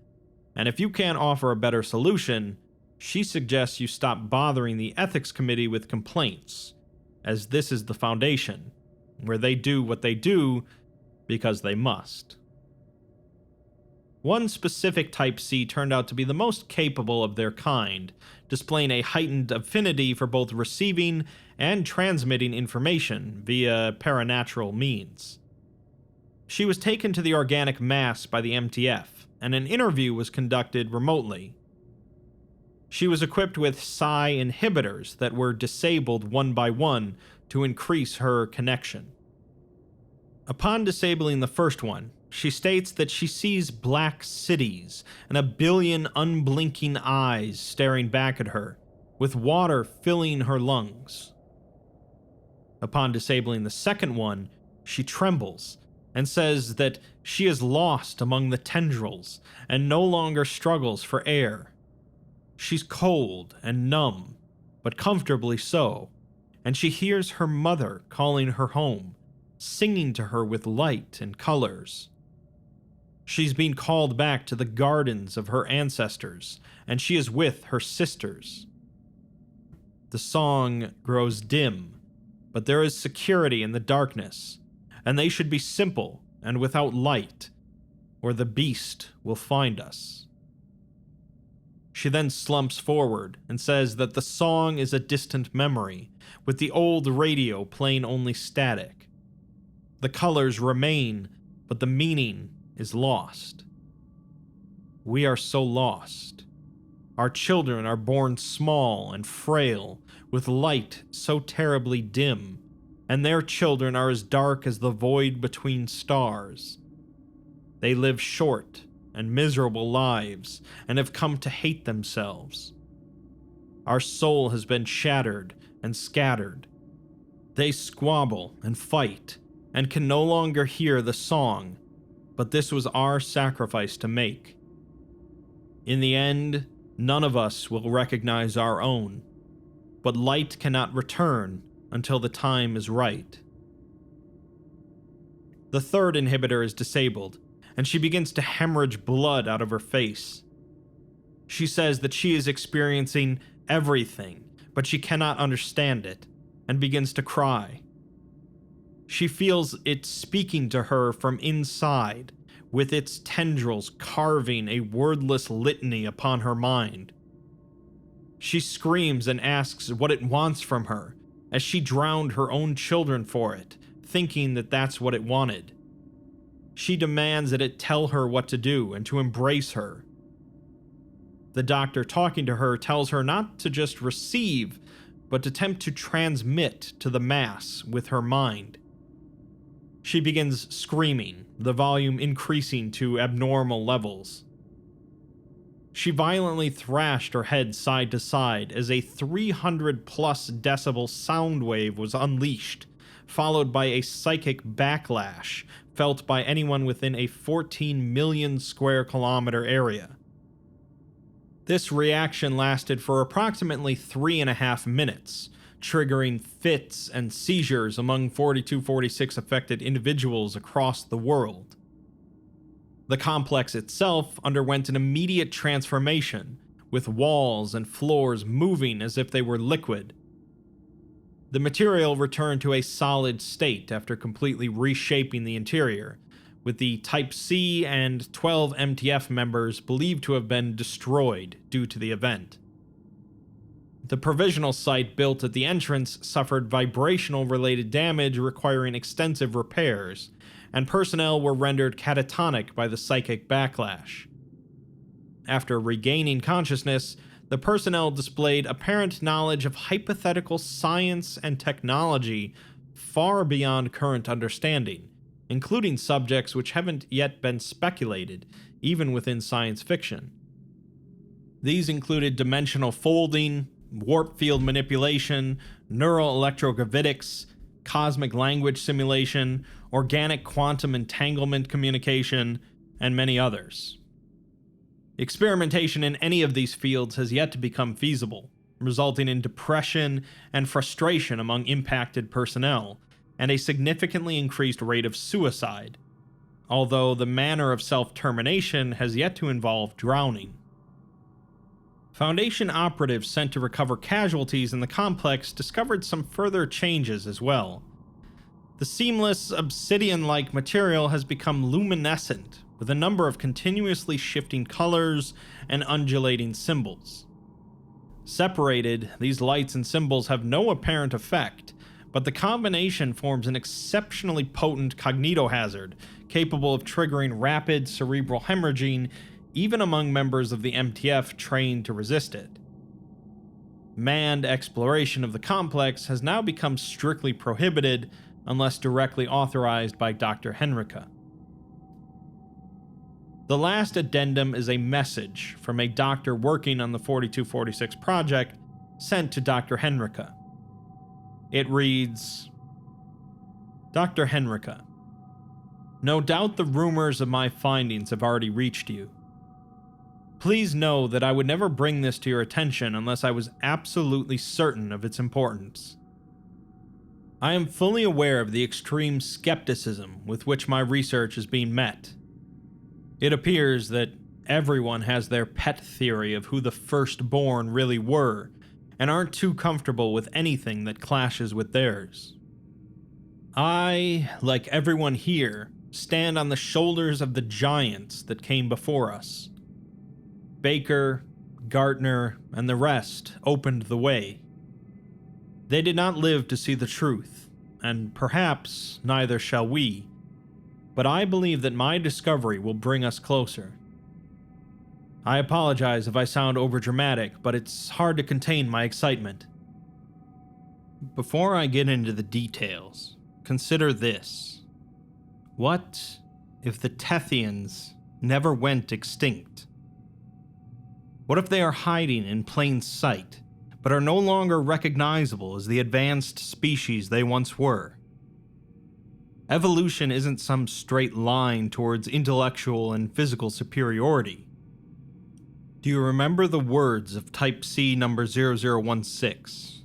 and if you can't offer a better solution, she suggests you stop bothering the ethics committee with complaints, as this is the Foundation, where they do what they do because they must. One specific Type C turned out to be the most capable of their kind, displaying a heightened affinity for both receiving and transmitting information via paranatural means. She was taken to the organic mass by the MTF, and an interview was conducted remotely. She was equipped with psi inhibitors that were disabled one by one to increase her connection. Upon disabling the first one, she states that she sees black cities and a billion unblinking eyes staring back at her, with water filling her lungs. Upon disabling the second one, she trembles and says that she is lost among the tendrils and no longer struggles for air. She's cold and numb, but comfortably so, and she hears her mother calling her home, singing to her with light and colors. She's being called back to the gardens of her ancestors, and she is with her sisters. The song grows dim, but there is security in the darkness, and they should be simple and without light, or the beast will find us. She then slumps forward and says that the song is a distant memory, with the old radio playing only static. The colors remain, but the meaning is lost. We are so lost. Our children are born small and frail, with light so terribly dim, and their children are as dark as the void between stars. They live short and miserable lives, and have come to hate themselves. Our soul has been shattered and scattered. They squabble and fight, and can no longer hear the song, but this was our sacrifice to make. In the end, none of us will recognize our own, but light cannot return until the time is right. The third inhibitor is disabled, and she begins to hemorrhage blood out of her face. She says that she is experiencing everything, but she cannot understand it, and begins to cry. She feels it speaking to her from inside, with its tendrils carving a wordless litany upon her mind. She screams and asks what it wants from her, as she drowned her own children for it, thinking that that's what it wanted. She demands that it tell her what to do and to embrace her. The doctor talking to her tells her not to just receive, but attempt to transmit to the mass with her mind. She begins screaming, the volume increasing to abnormal levels. She violently thrashed her head side to side as a 300-plus decibel sound wave was unleashed, followed by a psychic backlash felt by anyone within a 14 million square kilometer area. This reaction lasted for approximately 3.5 minutes, triggering fits and seizures among 4246 affected individuals across the world. The complex itself underwent an immediate transformation, with walls and floors moving as if they were liquid. The material returned to a solid state after completely reshaping the interior, with the Type C and 12 MTF members believed to have been destroyed due to the event. The provisional site built at the entrance suffered vibrational-related damage requiring extensive repairs, and personnel were rendered catatonic by the psychic backlash. After regaining consciousness, the personnel displayed apparent knowledge of hypothetical science and technology far beyond current understanding, including subjects which haven't yet been speculated, even within science fiction. These included dimensional folding, warp field manipulation, neural electrogravitics, cosmic language simulation, organic quantum entanglement communication, and many others. Experimentation in any of these fields has yet to become feasible, resulting in depression and frustration among impacted personnel, and a significantly increased rate of suicide, although the manner of self-termination has yet to involve drowning. Foundation operatives sent to recover casualties in the complex discovered some further changes as well. The seamless, obsidian-like material has become luminescent, with a number of continuously shifting colors and undulating symbols. Separated, these lights and symbols have no apparent effect, but the combination forms an exceptionally potent cognitohazard, capable of triggering rapid cerebral hemorrhaging even among members of the MTF trained to resist it. Manned exploration of the complex has now become strictly prohibited unless directly authorized by Dr. Henrica. The last addendum is a message from a doctor working on the 4246 project sent to Dr. Henrica. It reads, Dr. Henrica, no doubt the rumors of my findings have already reached you. Please know that I would never bring this to your attention unless I was absolutely certain of its importance. I am fully aware of the extreme skepticism with which my research is being met. It appears that everyone has their pet theory of who the Firstborn really were, and aren't too comfortable with anything that clashes with theirs. I, like everyone here, stand on the shoulders of the giants that came before us. Baker, Gartner, and the rest opened the way. They did not live to see the truth, and perhaps neither shall we, but I believe that my discovery will bring us closer. I apologize if I sound overdramatic, but it's hard to contain my excitement. Before I get into the details, consider this. What if the Tethians never went extinct? What if they are hiding in plain sight, but are no longer recognizable as the advanced species they once were? Evolution isn't some straight line towards intellectual and physical superiority. Do you remember the words of Type C number 0016?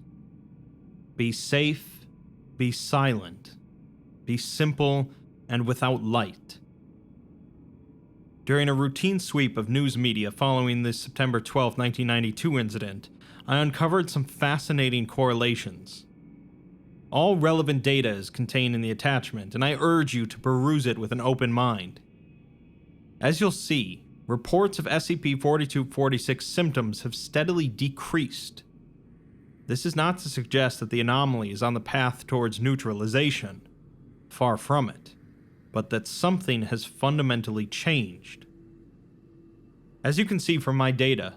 Be safe, be silent, be simple and without light. During a routine sweep of news media following the September 12, 1992 incident, I uncovered some fascinating correlations. All relevant data is contained in the attachment, and I urge you to peruse it with an open mind. As you'll see, reports of SCP-4246 symptoms have steadily decreased. This is not to suggest that the anomaly is on the path towards neutralization. Far from it. But that something has fundamentally changed. As you can see from my data,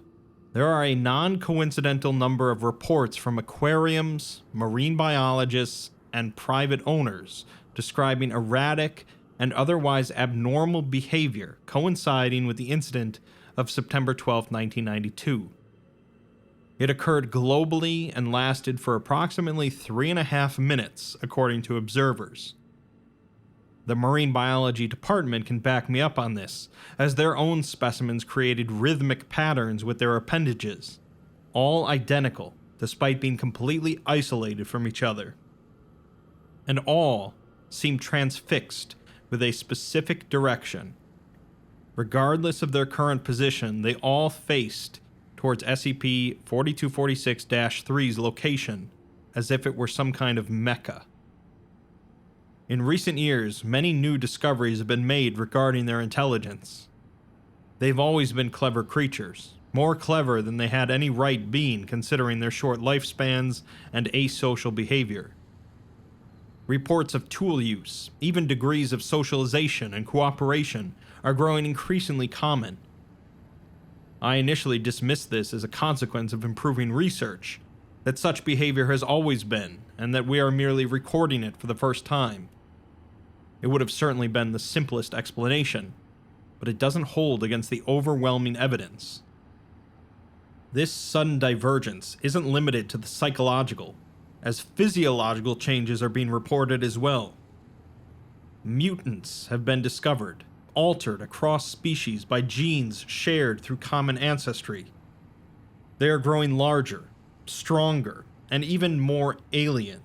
there are a non-coincidental number of reports from aquariums, marine biologists, and private owners describing erratic and otherwise abnormal behavior coinciding with the incident of September 12, 1992. It occurred globally and lasted for approximately 3.5 minutes, according to observers. The Marine Biology Department can back me up on this, as their own specimens created rhythmic patterns with their appendages, all identical despite being completely isolated from each other. And all seemed transfixed with a specific direction. Regardless of their current position, they all faced towards SCP-4246-3's location, as if it were some kind of mecca. In recent years, many new discoveries have been made regarding their intelligence. They've always been clever creatures, more clever than they had any right being considering their short lifespans and asocial behavior. Reports of tool use, even degrees of socialization and cooperation, are growing increasingly common. I initially dismissed this as a consequence of improving research, that such behavior has always been, and that we are merely recording it for the first time. It would have certainly been the simplest explanation, but it doesn't hold against the overwhelming evidence. This sudden divergence isn't limited to the psychological, as physiological changes are being reported as well. Mutants have been discovered, altered across species by genes shared through common ancestry. They are growing larger, stronger, and even more alien.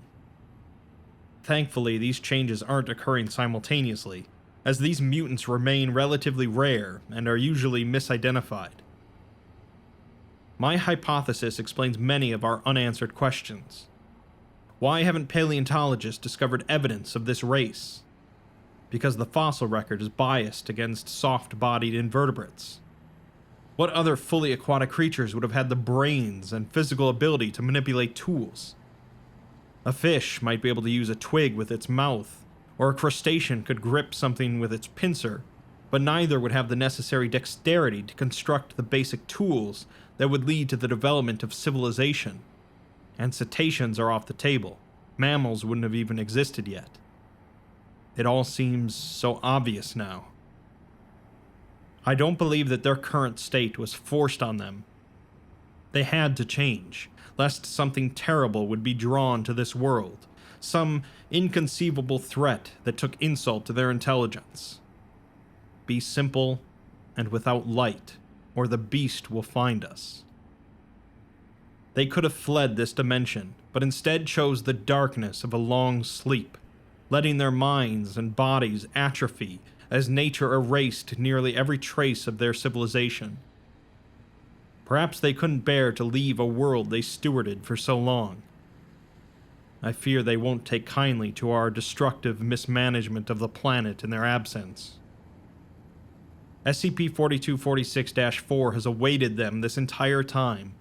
Thankfully, these changes aren't occurring simultaneously, as these mutants remain relatively rare and are usually misidentified. My hypothesis explains many of our unanswered questions. Why haven't paleontologists discovered evidence of this race? Because the fossil record is biased against soft-bodied invertebrates. What other fully aquatic creatures would have had the brains and physical ability to manipulate tools? A fish might be able to use a twig with its mouth, or a crustacean could grip something with its pincer, but neither would have the necessary dexterity to construct the basic tools that would lead to the development of civilization. And cetaceans are off the table. Mammals wouldn't have even existed yet. It all seems so obvious now. I don't believe that their current state was forced on them. They had to change, lest something terrible would be drawn to this world, some inconceivable threat that took insult to their intelligence. Be simple and without light, or the beast will find us. They could have fled this dimension, but instead chose the darkness of a long sleep, letting their minds and bodies atrophy as nature erased nearly every trace of their civilization. Perhaps they couldn't bear to leave a world they stewarded for so long. I fear they won't take kindly to our destructive mismanagement of the planet in their absence. SCP-4246-4 has awaited them this entire time,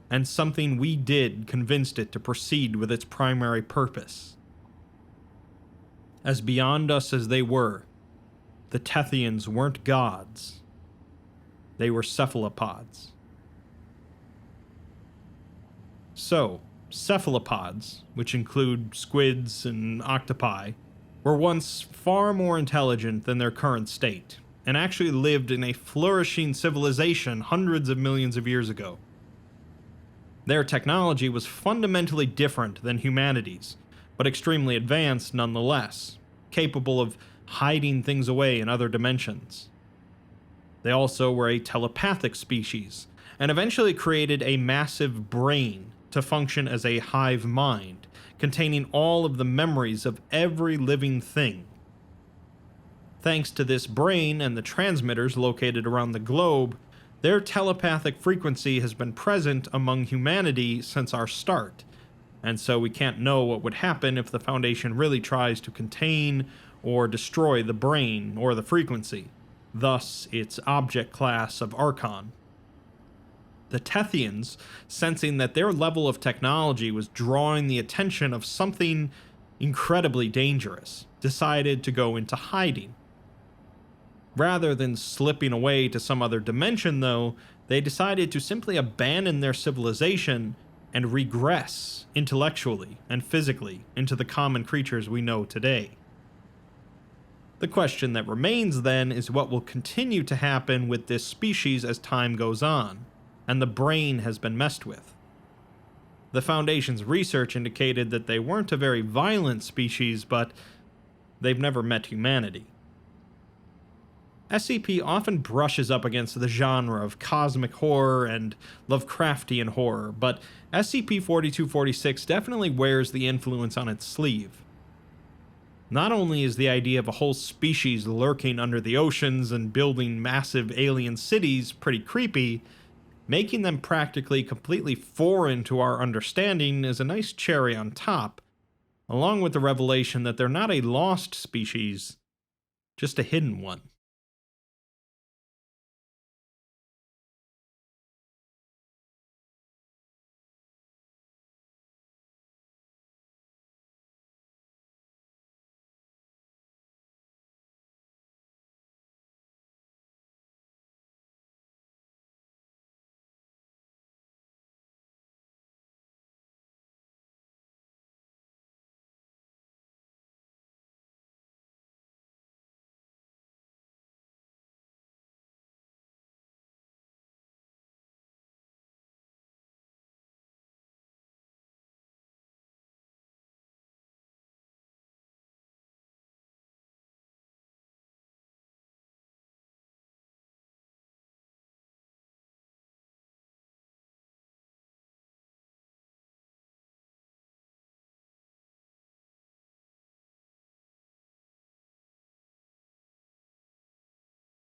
and something we did convinced it to proceed with its primary purpose. As beyond us as they were, the Tethians weren't gods. They were cephalopods. So, cephalopods, which include squids and octopi, were once far more intelligent than their current state, and actually lived in a flourishing civilization hundreds of millions of years ago. Their technology was fundamentally different than humanity's, but extremely advanced nonetheless, capable of hiding things away in other dimensions. They also were a telepathic species, and eventually created a massive brain to function as a hive mind, containing all of the memories of every living thing. Thanks to this brain and the transmitters located around the globe, their telepathic frequency has been present among humanity since our start, and so we can't know what would happen if the Foundation really tries to contain or destroy the brain or the frequency, thus its object class of Archon. The Tethians, sensing that their level of technology was drawing the attention of something incredibly dangerous, decided to go into hiding. Rather than slipping away to some other dimension, though, they decided to simply abandon their civilization and regress intellectually and physically into the common creatures we know today. The question that remains then is what will continue to happen with this species as time goes on, and the brain has been messed with. The Foundation's research indicated that they weren't a very violent species, but they've never met humanity. SCP often brushes up against the genre of cosmic horror and Lovecraftian horror, but SCP-4246 definitely wears the influence on its sleeve. Not only is the idea of a whole species lurking under the oceans and building massive alien cities pretty creepy, making them practically completely foreign to our understanding is a nice cherry on top, along with the revelation that they're not a lost species, just a hidden one.